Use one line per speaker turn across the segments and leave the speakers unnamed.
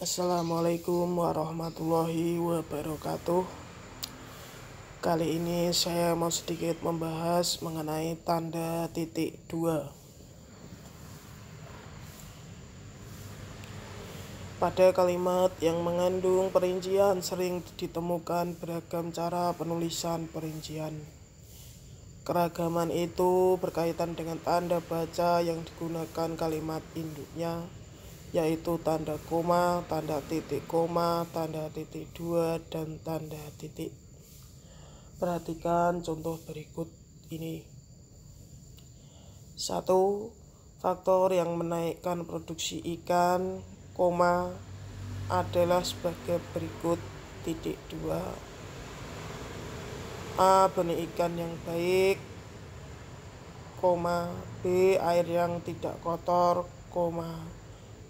Assalamualaikum warahmatullahi wabarakatuh. Kali ini saya mau sedikit membahas mengenai tanda titik dua. Pada kalimat yang mengandung perincian sering ditemukan beragam cara penulisan perincian. Keragaman itu berkaitan dengan tanda baca yang digunakan kalimat induknya, yaitu tanda koma, tanda titik koma, tanda titik dua, dan tanda titik. Perhatikan contoh berikut ini. 1. Faktor yang menaikkan produksi ikan, koma, adalah sebagai berikut. Titik 2. A. Benih ikan yang baik, koma, B. Air yang tidak kotor, koma,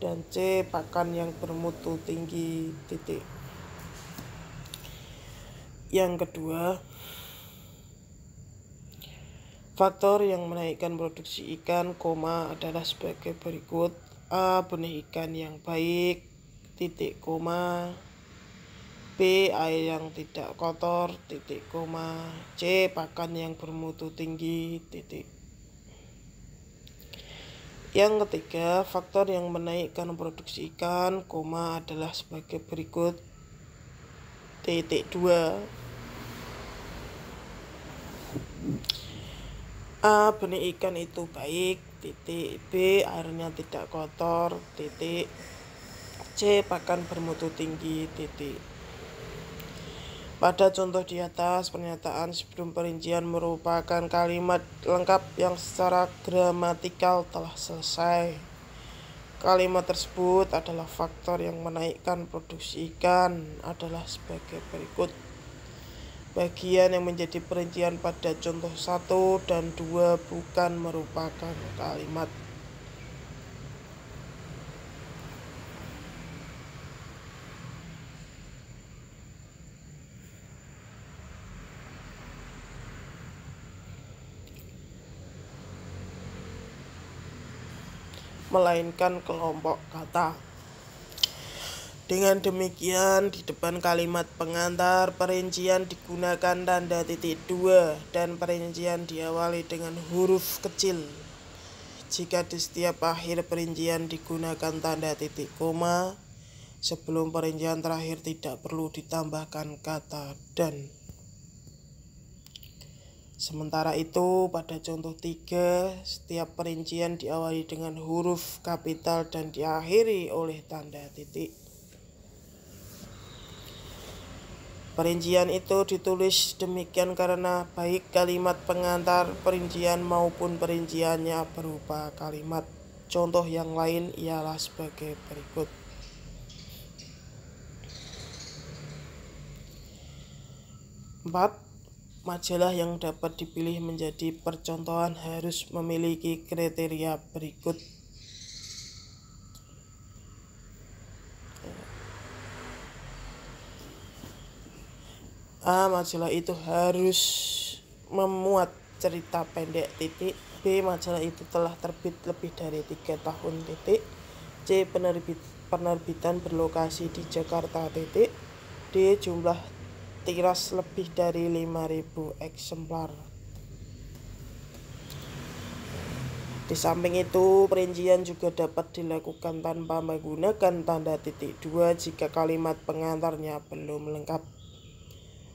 dan C. Pakan yang bermutu tinggi, titik. Yang kedua, faktor yang menaikkan produksi ikan, koma, adalah sebagai berikut. A. Benih ikan yang baik, titik, koma, B. Air yang tidak kotor, titik, koma, C. Pakan yang bermutu tinggi, titik. Yang ketiga, faktor yang menaikkan produksi ikan, koma, adalah sebagai berikut. Titik 2. A. Benih ikan itu baik, titik. B. Airnya tidak kotor, titik. C. Pakan bermutu tinggi, titik. Pada contoh di atas, pernyataan sebelum perincian merupakan kalimat lengkap yang secara gramatikal telah selesai. Kalimat tersebut adalah faktor yang menaikkan produksi ikan adalah sebagai berikut. Bagian yang menjadi perincian pada contoh 1 dan 2 bukan merupakan kalimat. Melainkan kelompok kata. Dengan demikian, di depan kalimat pengantar perincian digunakan tanda titik 2 dan perincian diawali dengan huruf kecil. Jika di setiap akhir perincian digunakan tanda titik koma, sebelum perincian terakhir tidak perlu ditambahkan kata dan. Sementara itu, pada contoh 3, setiap perincian diawali dengan huruf kapital dan diakhiri oleh tanda titik. Perincian itu ditulis demikian karena baik kalimat pengantar perincian maupun perinciannya berupa kalimat. Contoh yang lain ialah sebagai berikut. Majalah yang dapat dipilih menjadi percontohan harus memiliki kriteria berikut. A. Majalah itu harus memuat cerita pendek, titik. B. Majalah itu telah terbit lebih dari 3 tahun, titik. C. Penerbitan berlokasi di Jakarta, titik. D. Jumlah tiras lebih dari 5.000 eksemplar. Di samping itu, perincian juga dapat dilakukan tanpa menggunakan tanda titik 2 jika kalimat pengantarnya belum lengkap,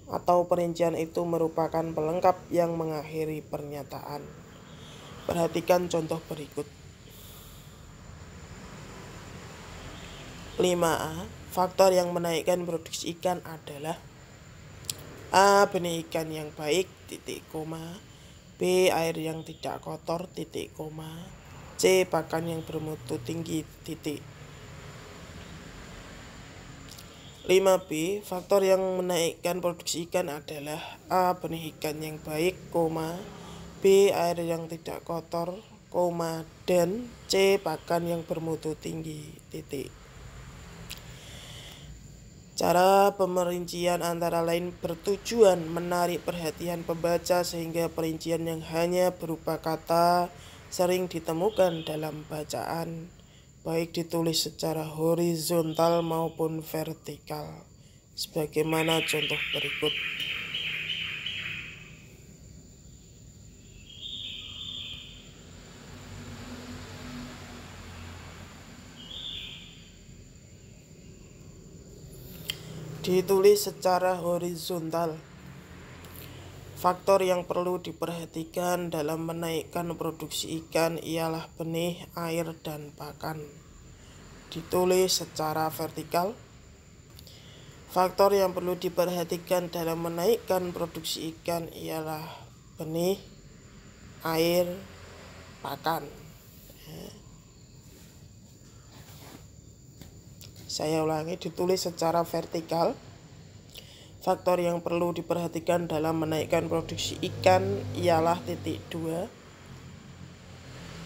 atau perincian itu merupakan pelengkap yang mengakhiri pernyataan. Perhatikan contoh berikut. 5A. Faktor yang menaikkan produksi ikan adalah A. Benih ikan yang baik, titik, koma, B. Air yang tidak kotor, titik, koma, C. Pakan yang bermutu tinggi, titik. 5B. Faktor yang menaikkan produksi ikan adalah A. Benih ikan yang baik, koma, B. Air yang tidak kotor, koma, dan C. Pakan yang bermutu tinggi, titik. Cara pemerincian antara lain bertujuan menarik perhatian pembaca sehingga perincian yang hanya berupa kata sering ditemukan dalam bacaan. baik ditulis secara horizontal maupun vertikal, sebagaimana contoh berikut. Ditulis secara horizontal. Faktor yang perlu diperhatikan dalam menaikkan produksi ikan ialah benih, air, dan pakan. Ditulis secara vertikal. Faktor yang perlu diperhatikan dalam menaikkan produksi ikan ialah benih, air, pakan. Saya ulangi, ditulis secara vertikal. Faktor yang perlu diperhatikan dalam menaikkan produksi ikan ialah titik 2.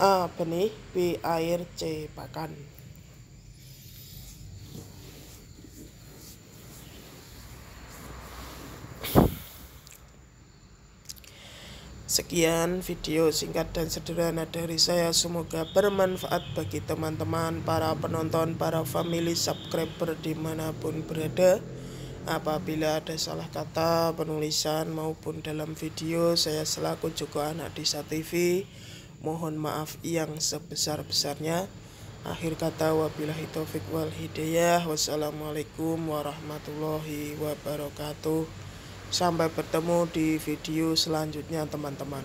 A. Benih, B. Air, C. Pakan. Sekian video singkat dan sederhana dari saya. Semoga bermanfaat bagi teman-teman, para penonton, para family subscriber dimanapun berada. Apabila ada salah kata, penulisan maupun dalam video, saya selaku Joko Anak Desa TV mohon maaf yang sebesar-besarnya. Akhir kata, wabillahi taufik wal hidayah. Wassalamualaikum warahmatullahi wabarakatuh. Sampai bertemu di video selanjutnya, teman-teman.